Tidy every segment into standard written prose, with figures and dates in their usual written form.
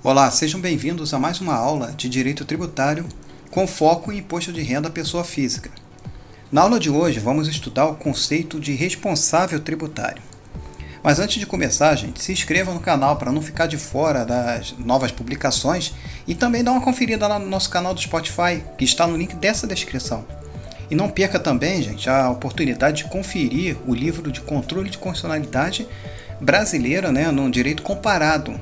Olá, sejam bem-vindos a mais uma aula de Direito Tributário com foco em Imposto de Renda à Pessoa Física. Na aula de hoje vamos estudar o conceito de responsável tributário. Mas antes de começar, gente, se inscreva no canal para não ficar de fora das novas publicações e também dá uma conferida lá no nosso canal do Spotify, que está no link dessa descrição. E não perca também, gente, a oportunidade de conferir o livro de controle de constitucionalidade brasileira, no direito comparado,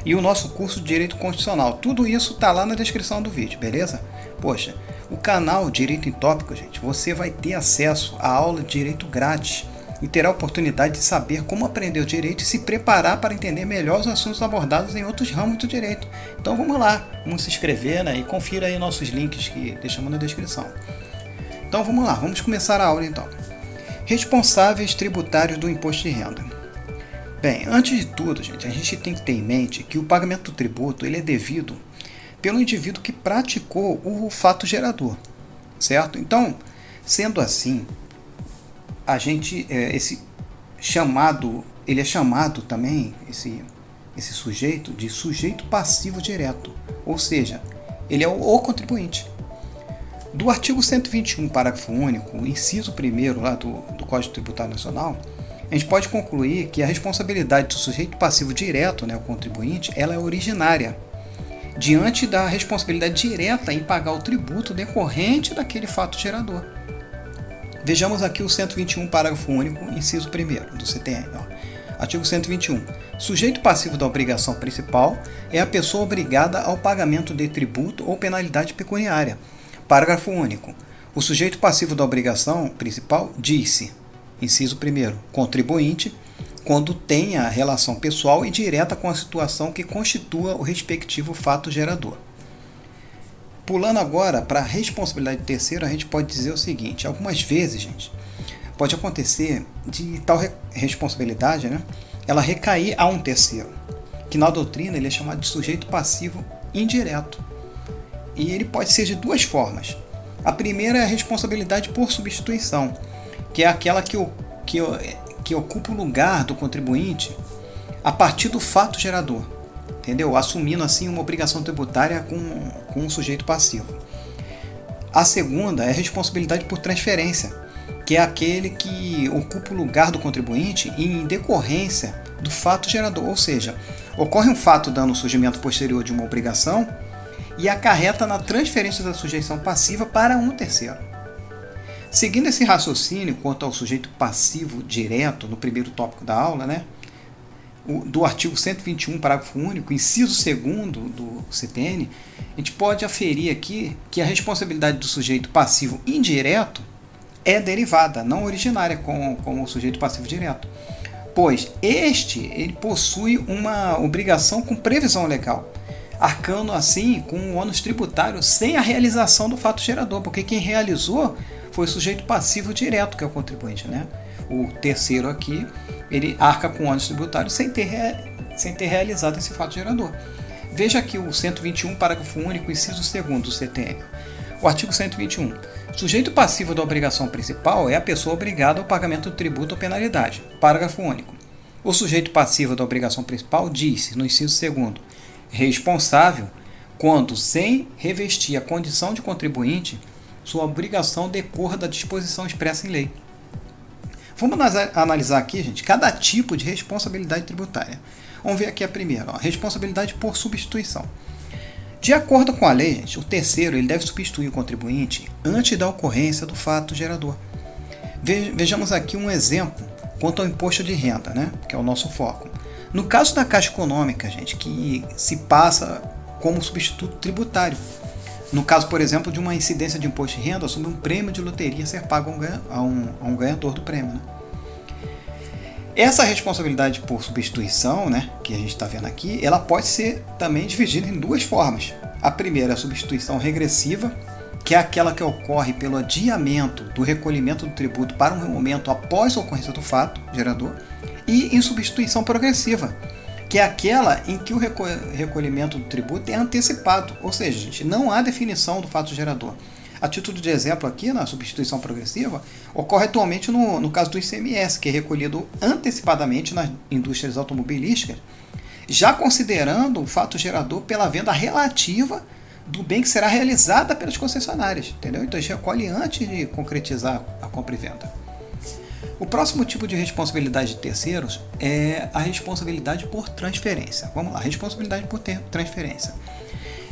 e o nosso curso de Direito Constitucional. Tudo isso está lá na descrição do vídeo, beleza? Poxa, o canal Direito em Tópico, gente, você vai ter acesso à aula de Direito grátis e terá a oportunidade de saber como aprender o direito e se preparar para entender melhor os assuntos abordados em outros ramos do direito. Então vamos lá, vamos se inscrever, e confira aí nossos links que deixamos na descrição. Então vamos lá, vamos começar a aula então. Responsáveis tributários do imposto de renda. Bem, antes de tudo, gente, a gente tem que ter em mente que o pagamento do tributo ele é devido pelo indivíduo que praticou o fato gerador, certo? Então, sendo assim, a gente, esse chamado, ele é chamado também, esse sujeito, de sujeito passivo direto, ou seja, ele é o contribuinte. Do artigo 121, parágrafo único, inciso 1º lá do Código Tributário Nacional, a gente pode concluir que a responsabilidade do sujeito passivo direto, o contribuinte, ela é originária, diante da responsabilidade direta em pagar o tributo decorrente daquele fato gerador. Vejamos aqui o 121, parágrafo único, inciso 1º do CTN. Artigo 121. Sujeito passivo da obrigação principal é a pessoa obrigada ao pagamento de tributo ou penalidade pecuniária. Parágrafo único. O sujeito passivo da obrigação principal diz-se, inciso 1º, contribuinte, quando tenha relação pessoal e direta com a situação que constitua o respectivo fato gerador. Pulando agora para a responsabilidade de terceiro, a gente pode dizer o seguinte: algumas vezes, gente, pode acontecer de tal responsabilidade, ela recair a um terceiro, que na doutrina ele é chamado de sujeito passivo indireto. E ele pode ser de duas formas. A primeira é a responsabilidade por substituição, que é aquela que ocupa o lugar do contribuinte a partir do fato gerador, entendeu? Assumindo assim uma obrigação tributária com um sujeito passivo. A segunda é a responsabilidade por transferência, que é aquele que ocupa o lugar do contribuinte em decorrência do fato gerador, ou seja, ocorre um fato dando surgimento posterior de uma obrigação e acarreta na transferência da sujeição passiva para um terceiro. Seguindo esse raciocínio quanto ao sujeito passivo direto no primeiro tópico da aula, do artigo 121, parágrafo único, inciso 2º do CTN, a gente pode aferir aqui que a responsabilidade do sujeito passivo indireto é derivada, não originária como o sujeito passivo direto, pois ele possui uma obrigação com previsão legal, arcando assim com o ônus tributário sem a realização do fato gerador, porque quem realizou foi o sujeito passivo direto, que é o contribuinte. O terceiro aqui, ele arca com o ônus tributário sem ter realizado esse fato gerador. Veja aqui o 121, parágrafo único, inciso 2º do CTN. O artigo 121. Sujeito passivo da obrigação principal é a pessoa obrigada ao pagamento do tributo ou penalidade. Parágrafo único. O sujeito passivo da obrigação principal diz, no inciso 2º, responsável quando, sem revestir a condição de contribuinte, sua obrigação decorra da disposição expressa em lei. Vamos analisar aqui, gente, cada tipo de responsabilidade tributária. Vamos ver aqui a primeira, responsabilidade por substituição. De acordo com a lei, gente, o terceiro ele deve substituir o contribuinte antes da ocorrência do fato gerador. Vejamos aqui um exemplo quanto ao imposto de renda, que é o nosso foco. No caso da Caixa Econômica, gente, que se passa como substituto tributário. No caso, por exemplo, de uma incidência de imposto de renda sobre um prêmio de loteria ser pago a um ganhador do prêmio. Essa responsabilidade por substituição, que a gente está vendo aqui, ela pode ser também dividida em duas formas. A primeira é a substituição regressiva, que é aquela que ocorre pelo adiamento do recolhimento do tributo para um momento após a ocorrência do fato gerador, e em substituição progressiva, que é aquela em que o recolhimento do tributo é antecipado, ou seja, gente, não há definição do fato gerador. A título de exemplo aqui, na substituição progressiva, ocorre atualmente no caso do ICMS, que é recolhido antecipadamente nas indústrias automobilísticas já considerando o fato gerador pela venda relativa do bem que será realizada pelas concessionárias, entendeu? Então a gente recolhe antes de concretizar a compra e venda. O próximo tipo de responsabilidade de terceiros é a responsabilidade por transferência. Vamos lá, responsabilidade por transferência.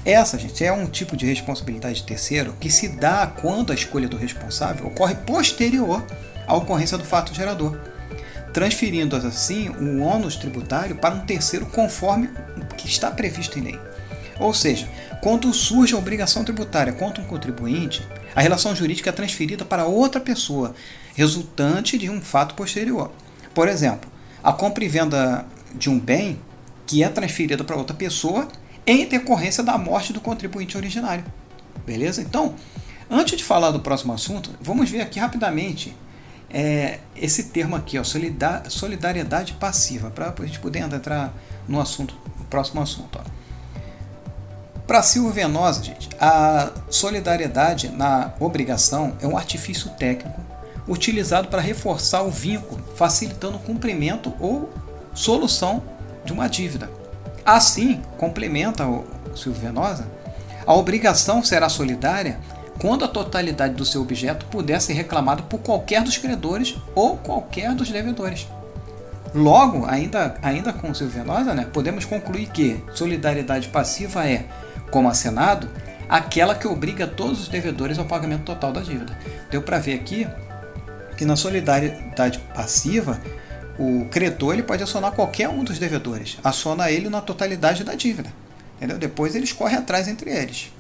Essa, gente, é um tipo de responsabilidade de terceiro que se dá quando a escolha do responsável ocorre posterior à ocorrência do fato gerador, transferindo assim o ônus tributário para um terceiro conforme o que está previsto em lei. Ou seja, quando surge a obrigação tributária contra um contribuinte, a relação jurídica é transferida para outra pessoa, resultante de um fato posterior. Por exemplo, a compra e venda de um bem que é transferido para outra pessoa em decorrência da morte do contribuinte originário. Beleza? Então, antes de falar do próximo assunto, vamos ver aqui rapidamente esse termo aqui, ó, solidariedade passiva, para a gente poder entrar no próximo assunto. Para Silvio Venosa, gente, a solidariedade na obrigação é um artifício técnico utilizado para reforçar o vínculo, facilitando o cumprimento ou solução de uma dívida. Assim, complementa o Silvio Venosa, a obrigação será solidária quando a totalidade do seu objeto puder ser reclamada por qualquer dos credores ou qualquer dos devedores. Logo, ainda com o Silvio Venosa, podemos concluir que solidariedade passiva é, como acenado, aquela que obriga todos os devedores ao pagamento total da dívida. Deu para ver aqui que na solidariedade passiva, o credor ele pode acionar qualquer um dos devedores, aciona ele na totalidade da dívida. Entendeu? Depois eles correm atrás entre eles.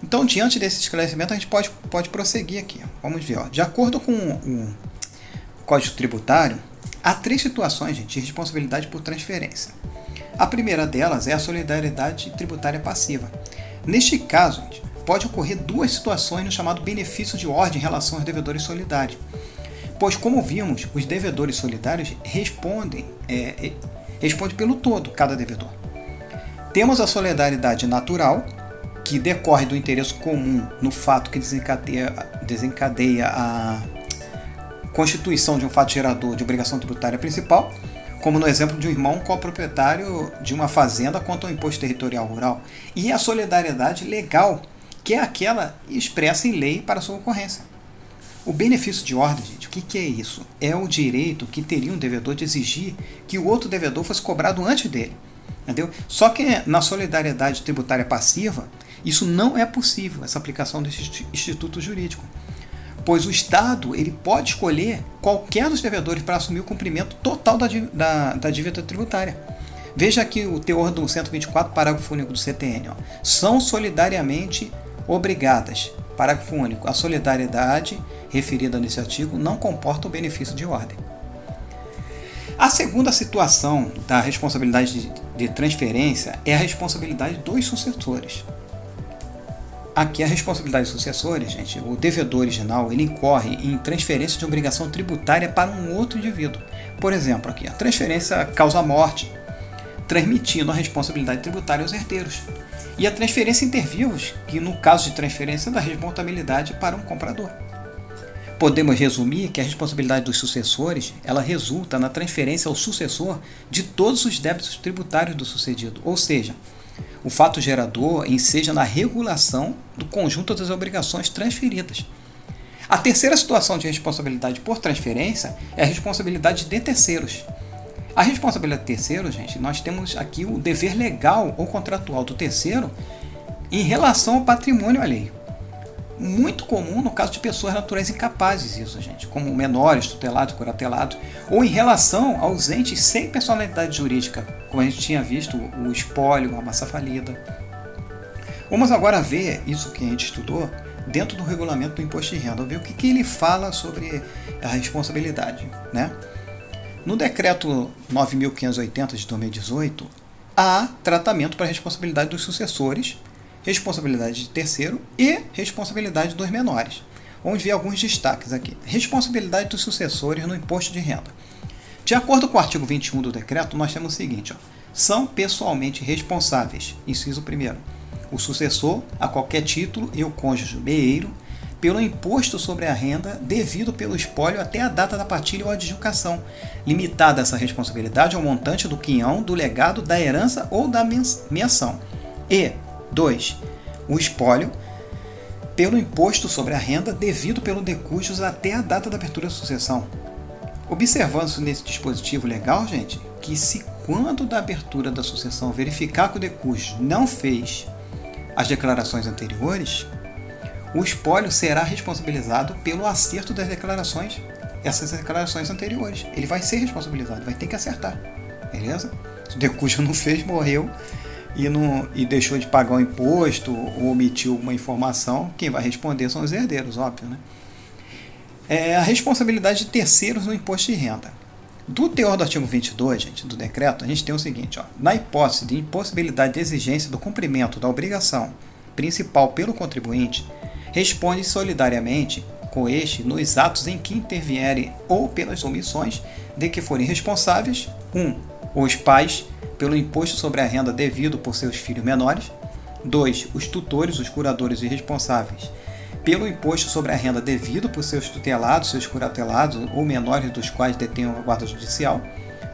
Então, diante desse esclarecimento, a gente pode prosseguir aqui. Vamos ver. De acordo com o Código Tributário, há 3 situações, gente, de responsabilidade por transferência. A primeira delas é a solidariedade tributária passiva. Neste caso, gente, pode ocorrer 2 situações no chamado benefício de ordem em relação aos devedores solidários. Pois, como vimos, os devedores solidários respondem pelo todo, cada devedor. Temos a solidariedade natural, que decorre do interesse comum no fato que desencadeia a constituição de um fato gerador de obrigação tributária principal, como no exemplo de um irmão coproprietário de uma fazenda contra o imposto territorial rural. E a solidariedade legal, que é aquela expressa em lei para sua ocorrência. O benefício de ordem, gente, o que é isso? É o direito que teria um devedor de exigir que o outro devedor fosse cobrado antes dele. Entendeu? Só que na solidariedade tributária passiva, isso não é possível, essa aplicação desse instituto jurídico. Pois o Estado ele pode escolher qualquer dos devedores para assumir o cumprimento total da dívida tributária. Veja aqui o teor do 124, parágrafo único do CTN. São solidariamente obrigadas. Parágrafo único. A solidariedade referida nesse artigo não comporta o benefício de ordem. A segunda situação da responsabilidade de transferência é a responsabilidade dos sucessores. Aqui a responsabilidade dos sucessores, gente, o devedor original, ele incorre em transferência de obrigação tributária para um outro indivíduo. Por exemplo, aqui a transferência causa morte, transmitindo a responsabilidade tributária aos herdeiros. E a transferência intervivos, que no caso de transferência da responsabilidade para um comprador. Podemos resumir que a responsabilidade dos sucessores, ela resulta na transferência ao sucessor de todos os débitos tributários do sucedido, ou seja, o fato gerador enseja na regulação do conjunto das obrigações transferidas. A terceira situação de responsabilidade por transferência é a responsabilidade de terceiros. A responsabilidade de terceiro, gente, nós temos aqui o dever legal ou contratual do terceiro em relação ao patrimônio alheio. Muito comum no caso de pessoas naturais incapazes, isso, gente, como menores, tutelados, curatelados, ou em relação aos entes sem personalidade jurídica, como a gente tinha visto, o espólio, a massa falida. Vamos agora ver isso que a gente estudou dentro do regulamento do imposto de renda, ver o que ele fala sobre a responsabilidade, né? No decreto 9.580 de 2018, há tratamento para a responsabilidade dos sucessores, responsabilidade de terceiro e responsabilidade dos menores. Vamos ver alguns destaques aqui. Responsabilidade dos sucessores no imposto de renda. De acordo com o artigo 21 do decreto, nós temos o seguinte, são pessoalmente responsáveis, inciso 1º, o sucessor, a qualquer título, e o cônjuge meeiro, pelo imposto sobre a renda devido pelo espólio até a data da partilha ou adjudicação, limitada essa responsabilidade ao montante do quinhão, do legado, da herança ou da menção. E 2. O espólio pelo imposto sobre a renda devido pelo decujus até a data da abertura da sucessão. Observando-se nesse dispositivo legal, gente, que se quando da abertura da sucessão verificar que o decujus não fez as declarações anteriores, o espólio será responsabilizado pelo acerto das declarações, essas declarações anteriores. Ele vai ser responsabilizado, vai ter que acertar, beleza? Se o decujus não fez, morreu e deixou de pagar o imposto ou omitiu alguma informação, quem vai responder são os herdeiros, óbvio, né? A responsabilidade de terceiros no imposto de renda. Do teor do artigo 22, gente, do decreto, a gente tem o seguinte, na hipótese de impossibilidade de exigência do cumprimento da obrigação principal pelo contribuinte, responde solidariamente com este nos atos em que intervierem ou pelas omissões de que forem responsáveis 1. Os pais, pelo imposto sobre a renda devido por seus filhos menores. 2. Os tutores, os curadores e responsáveis, pelo imposto sobre a renda devido por seus tutelados, seus curatelados ou menores dos quais detenham a guarda judicial.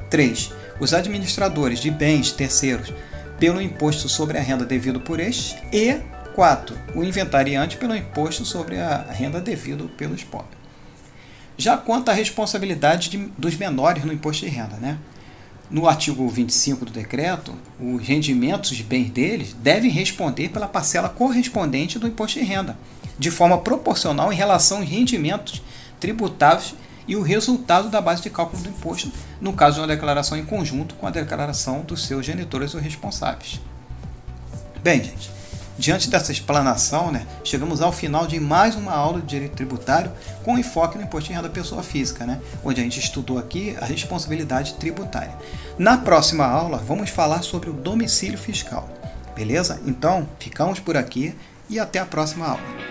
3. Os administradores de bens terceiros, pelo imposto sobre a renda devido por estes. E 4. O inventariante pelo imposto sobre a renda devido pelo espólio. Já quanto à responsabilidade dos menores no imposto de renda, né? No artigo 25 do decreto, os rendimentos de bens deles devem responder pela parcela correspondente do imposto de renda, de forma proporcional em relação aos rendimentos tributáveis e o resultado da base de cálculo do imposto, no caso de uma declaração em conjunto com a declaração dos seus genitores ou responsáveis. Bem, gente, diante dessa explanação, chegamos ao final de mais uma aula de direito tributário com enfoque no imposto de renda da pessoa física, onde a gente estudou aqui a responsabilidade tributária. Na próxima aula, vamos falar sobre o domicílio fiscal. Beleza? Então, ficamos por aqui e até a próxima aula.